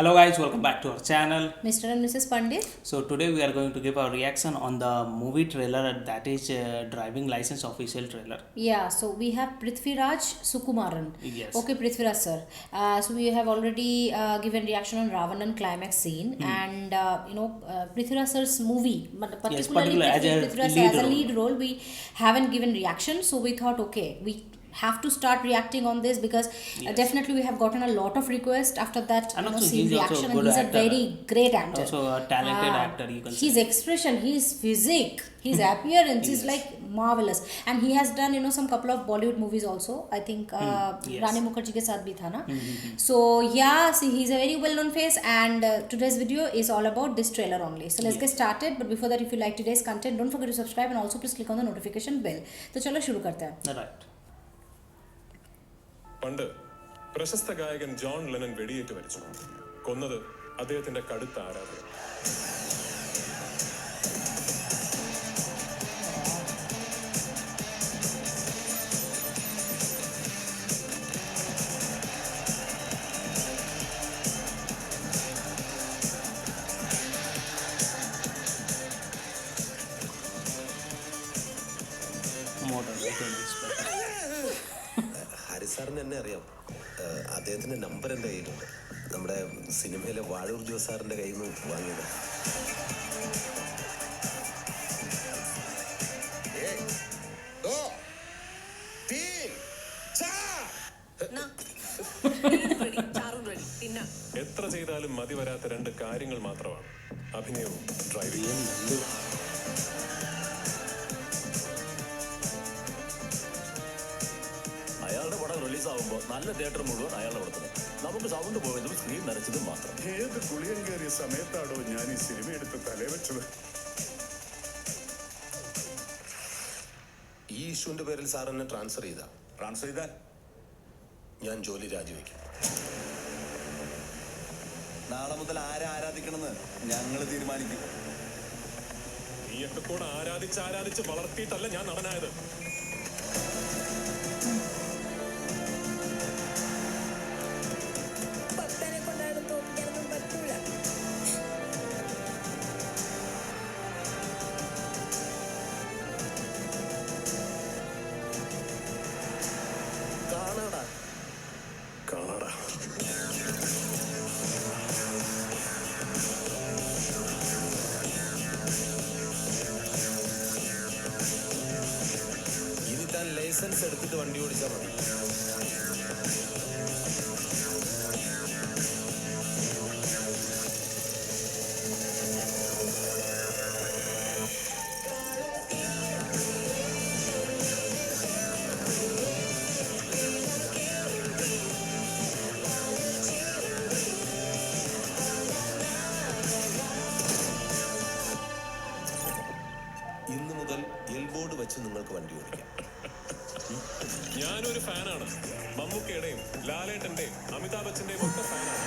Hello guys, welcome back to our channel. Mr. and Mrs. Pandit. So today we are going to give our reaction on the movie trailer, that is Driving License official trailer. Yeah, so we have Prithviraj Sukumaran. Yes. Okay, Prithviraj sir. So we have already given reaction on Ravanan climax scene and Prithviraj sir's movie, but particularly as a Prithviraj lead as a role. lead role, we haven't given reaction. So we thought, okay, we have to start reacting on this because definitely we have gotten a lot of requests after that And also scene he's also reaction, a and good he's actor. a very great actor. Also a talented actor, you can His say. expression, his physique, his appearance is like marvelous, and he has done some couple of Bollywood movies also. I think Rani Mukherjee ke saath bhi tha na. So yeah, see, he's a very well known face, and today's video is all about this trailer only. So let's get started. But before that, if you like today's content, don't forget to subscribe and also please click on the notification bell. So chalo shuru karte hain. Right. പണ്ട് പ്രശസ്ത ഗായകൻ John Lennon വെടിയേറ്റ് മരിച്ചു. കൊന്നത് അദ്ദേഹത്തിന്റെ കടുത്ത ആരാധകൻ. ഹരിസാറിന് എന്നെ അറിയാം. അദ്ദേഹത്തിന്റെ നമ്പർ എൻ്റെ കയ്യിലുണ്ട്. നമ്മുടെ സിനിമയിലെ വാഴൂർ ജോസ് സാറിന്റെ കയ്യിൽ നിന്ന് വാങ്ങിയത്. എത്ര ചെയ്താലും മതി വരാത്ത രണ്ട് കാര്യങ്ങൾ മാത്രമാണ്: അഭിനയവും ഡ്രൈവിംഗും. അയാളുടെ പടം റിലീസ് ആകുമ്പോൾ നല്ല തിയേറ്റർ മുഴുവൻ അയാളുടെ പടത്തിന് നമുക്ക് സൗണ്ട് പോയതും സ്ക്രീൻ നരച്ചതും മാത്രം. ഏത് കുളിയം കയറിയ സമയത്താണോ ഞാൻ ഈ സിനിമ എടുത്ത് തലേ വെച്ചത്? ഈ ഇഷ്യൂന്റെ പേരിൽ സാർ എന്നെ ട്രാൻസ്ഫർ ചെയ്താൽ ഞാൻ ജോലി രാജിവെക്കും. നാളെ മുതൽ ആരെ ആരാധിക്കണമെന്ന് ഞങ്ങൾ തീരുമാനിക്കും. നീയൊക്കെ കൂടെ ആരാധിച്ച് വളർത്തിയിട്ടല്ല ഞാൻ നടനായത്. കാണാടാ. ഇനി താൻ ലൈസൻസ് എടുത്തിട്ട് വണ്ടി ഓടിച്ചാൽ മതി. ഇന്ന് മുതൽ എൽബോർഡ് വെച്ച് നിങ്ങൾക്ക് വണ്ടി ഓടിക്കാം. ഞാനൊരു ഫാനാണ്. മമ്മൂക്കയുടെയും ലാലേട്ടന്റെയും അമിതാഭ് ബച്ചന്റെയും ഒക്കെ ഫാനാണ്.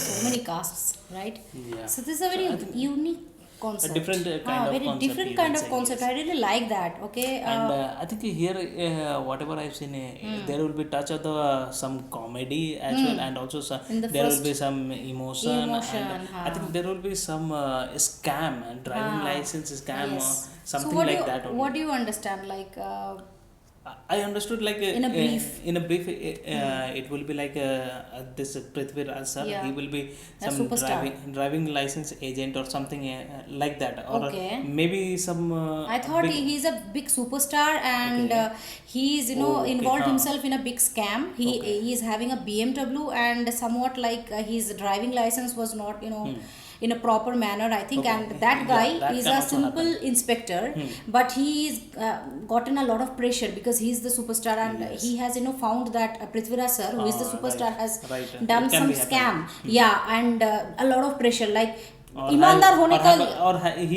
So many casts, right? Yeah. So this is a very unique concept. A different kind of very concept, different you kind can of say, concept. yes. I really like that. Okay. And I think here, whatever I've seen, there will be touch of the some comedy as well, and also In the there will first be some emotion, emotion, and I think there will be some scam and driving license scam, yes. something So what like do you, that. Only. what do you understand? Like I understood like In a brief. It will be like this Prithviraj sir. Yeah. He will be A some superstar. driving license agent or something like that, or Okay. maybe some. I thought big- he's a big superstar, and Okay. he's Okay, involved huh. himself in a big scam. He is having a BMW, and somewhat like his driving license was not in a proper manner, I think. Okay. And that Yeah, guy that is can a also simple happen. inspector, but he's gotten a lot of pressure because he's the superstar, and he has found that Prithviraj sir, who is the superstar, right, has right. done It can some be scam. happening. Yeah, and a lot of pressure, like ईमानदार होने का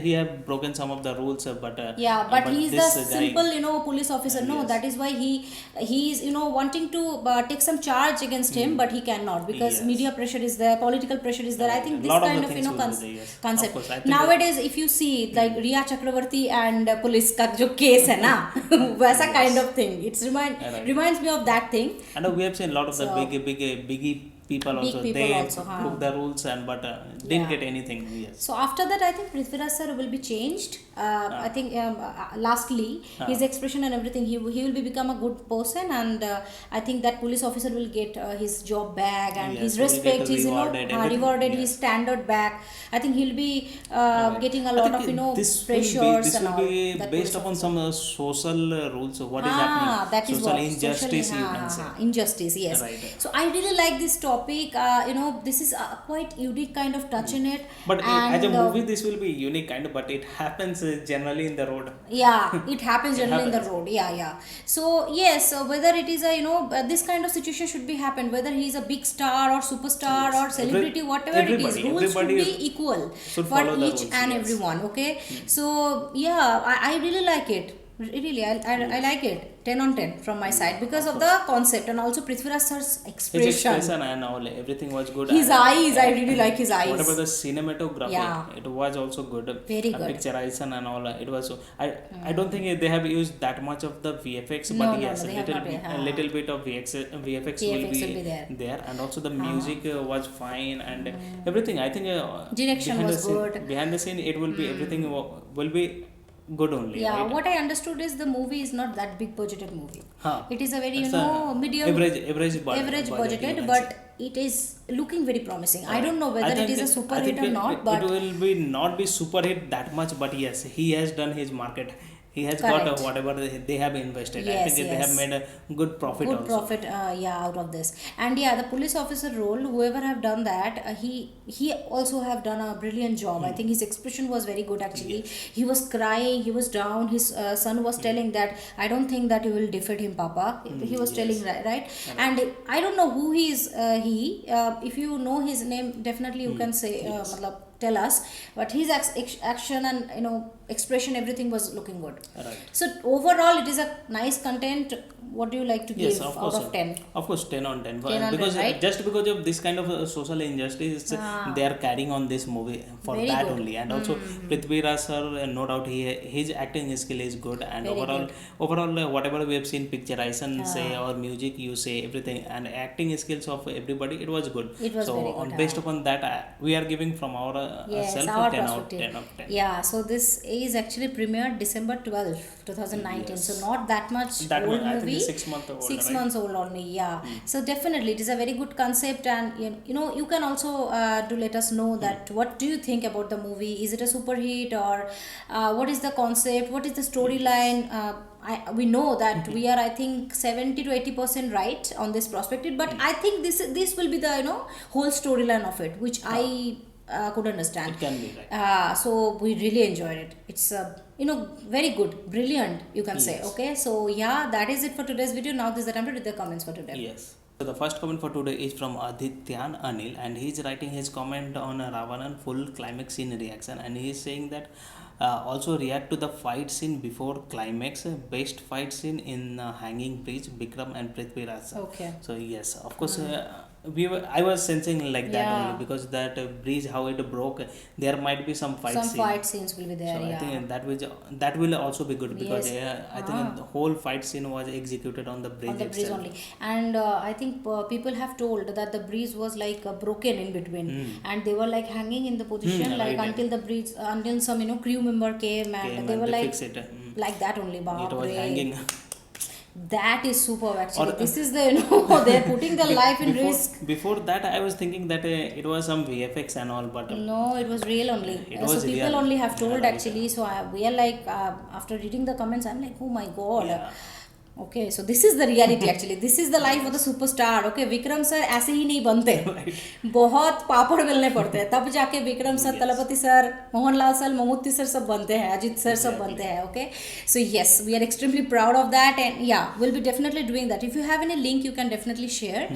he have broken some of the rules, but yeah, but he's the this guy, simple police officer. No, that is why he is wanting to take some charge against him, but he cannot because Yes. media pressure is there, political pressure is there. I think this Lot of kind the of things will be there, yes. Of concept course, I think nowadays if you see like Riya Chakravarti and police का जो case है ना वैसा kind of thing. It's reminds me of that thing. and we have seen a lot of the biggie people Big also, people they also, huh. broke the rules and but didn't Yeah. get anything. Yes. So after that, I think Prithviraj sir will be changed. I think lastly, his expression and everything, he will be become a good person, and I think that police officer will get his job back and Yes, his he will respect, get his rewarded, everything, rewarded, yes. his standard back. I think he'll be getting a I lot think of this pressures this and will all. be that based police upon officer. some social rules. What is happening? That is social what injustice, socially, you can say. injustice, yes. Right. So I really like this topic. This is a quite unique kind of touch in it. But and, as a movie, this will be unique kind of, but it happens generally in the road. Yeah, it happens generally in the happens. road. Yeah. So yes, whether it is a this kind of situation should be happen, whether he is a big star or superstar Yes. or celebrity, whatever it is, Everybody- rules should everybody be equal should for follow the each rules, and yes. everyone. Okay, so yeah, I really like it. Really, I like it. 10 on 10 from my side because of the concept and also Prithviraj sir's His expression. expression and all, everything was good. His and, eyes, I really like his eyes. Whatever the cinematography, Yeah. it was also good. Very And good. picturization and all, it was. I don't think they have used that much of the VFX, No, but no, yes, no, they have not yet, a little bit of VFX will be there, and also the music was fine and everything. I think Direction behind was the scene, good. Behind the scene, it will be everything will be good only. Yeah, right? what I understood is the movie is not that big budgeted movie. Huh. It is a very It's a medium average budget, budgeted, you can but say. it is looking very promising. I don't know I whether it think is a super I think hit or not, but it will be not be super hit that much, but yes, he has done his market. He has got Correct. whatever they have invested. I Yes, think they have yes. made a good profit good also. profit out of this. And yeah, the police officer role, whoever have done that, he also have done a brilliant job. I think his expression was very good actually. He was crying, he was down. His son was telling that I don't think that you will defeat him, Papa. He was telling right. And I don't know who he is. If you know his name, definitely you can say matlab, tell us, but his action and expression, everything was looking good. Right. So overall it is a nice content. What do you like to give Yes, of out course. of 10? Of course, 10 on 10. 10 on 10, because right? just because of this kind of social injustice, they are carrying on this movie for Very that good. only. And also, Prithviraj sir, no doubt, his acting skill is good. And Very overall, whatever we have seen, picturization say or music, you say everything, and acting skills of everybody, it was good. It was so very good, based upon that, we are giving from our Yes, self our 10 out perspective. 10 of 10. Yeah, so this is actually premiered December 12th, 2019. Yes. So not that much That old one, I think movie. it's 6 months old, 6 right? months old only, yeah. So definitely it is a very good concept, and you can also do let us know that what do you think about the movie? Is it a super hit, or what is the concept? What is the storyline? We know that we are, I think, 70 to 80% right on this perspective, but I think this will be the whole storyline of it, which I could understand. It can be right. So we really enjoyed it. It's very good, brilliant, you can say. Yes. Okay, so yeah, that is it for today's video. Now this is the time to read the comments for today. Yes. So the first comment for today is from Adityan Anil, and he is writing his comment on Ravanan full climax scene reaction, and he is saying that also react to the fight scene before climax, best fight scene in Hanging Bridge, Bikram and Prithviraj sir. Okay. So yes, of course. I was sensing like that Yeah. only because that bridge how it broke, there might be some fight Some scene. fight scenes will be there. So Yeah. I think that will also be good because Yes. I think the whole fight scene was executed on the bridge On the bridge itself. only, and I think people have told that the bridge was like broken in between, and they were like hanging in the position like right. until the bridge, until some crew member came and Came they and were they like fix it. like that only. It was Baapre. hanging. That is superb actually. Or, This is the they're putting their life in risk. Before that, I was thinking that it was some VFX and all, but No, it was real only. It So was people real. only have told Yeah, right. actually. So we are like after reading the comments, I'm like, oh my god. Yeah. Okay, so this is the reality actually. This is the life of the superstar. Okay, Vikram sir ऐसे ही नहीं बनते. बहुत पापड़ बेलने पड़ते हैं तब जाके Vikram sir, Thalapathy sir, Mohanlal sir, Mammootty sir सब बनते हैं, अजीत सर सब बनते हैं. Okay, so yes, we are extremely proud of that, and yeah, we'll be definitely doing that. If you have any link, you can definitely share,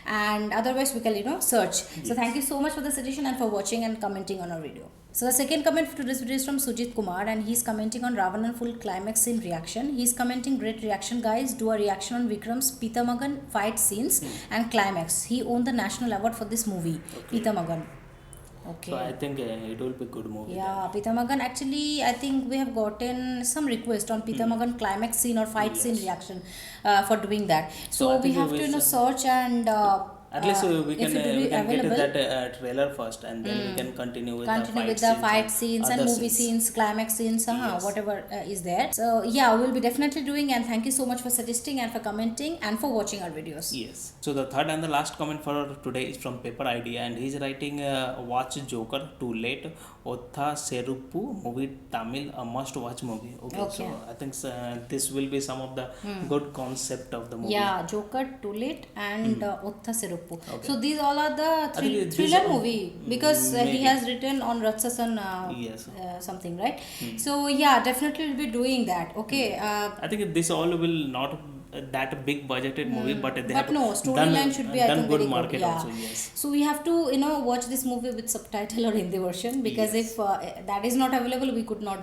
and otherwise we can search. So thank you so much for the suggestion and for watching and commenting on our video. So the second comment for today's video is from Sujit Kumar, and he's commenting on Ravanan full climax scene reaction. He's commenting, great reaction guys, do a reaction on Vikram's Pitamagan fight scenes and climax. He won the national award for this movie, Pitamagan. Okay. So I think it will be good movie. Yeah, Pitamagan, actually I think we have gotten some request on Pitamagan climax scene or fight scene reaction for doing that. So I we think have we to will search and at least we if can it will be get available, that trailer first, and then we can continue with the fight scenes and other movie scenes, climax scenes, whatever is there. So yeah, we'll be definitely doing, and thank you so much for suggesting and for commenting and for watching our videos. Yes. So the third and the last comment for today is from Paper Idea, and he's writing, watch Joker too late. Otha Seruppu movie Tamil, a must-watch movie. Okay. So I think this will be some of the good concept of the movie. Yeah, Joker, Too Late, and Otha Seruppu. Okay. So these all are the I think these thriller are- movie because he maybe. has written on Ratsasan Yes. something, right? So yeah, definitely will be doing that. Okay. I think this all will not that big budgeted movie, but they have But no, storyline should be I done think good very market good. Yeah. also. Yes. So we have to watch this movie with subtitle or Hindi version because if that is not available, we could not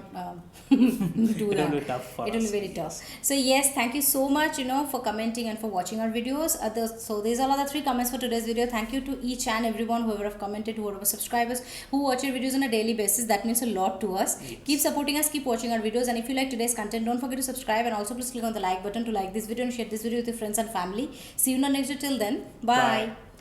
do It that. will be tough for It will us. be very tough. So yes, thank you so much for commenting and for watching our videos. So these are all the 3 comments for today's video. Thank you to each and everyone whoever have commented, whoever subscribers who watch your videos on a daily basis. That means a lot to us. Yes. Keep supporting us, keep watching our videos, and if you like today's content, don't forget to subscribe and also please click on the like button to like this video and share this video with your friends and family. See you in the next video. Till then, bye.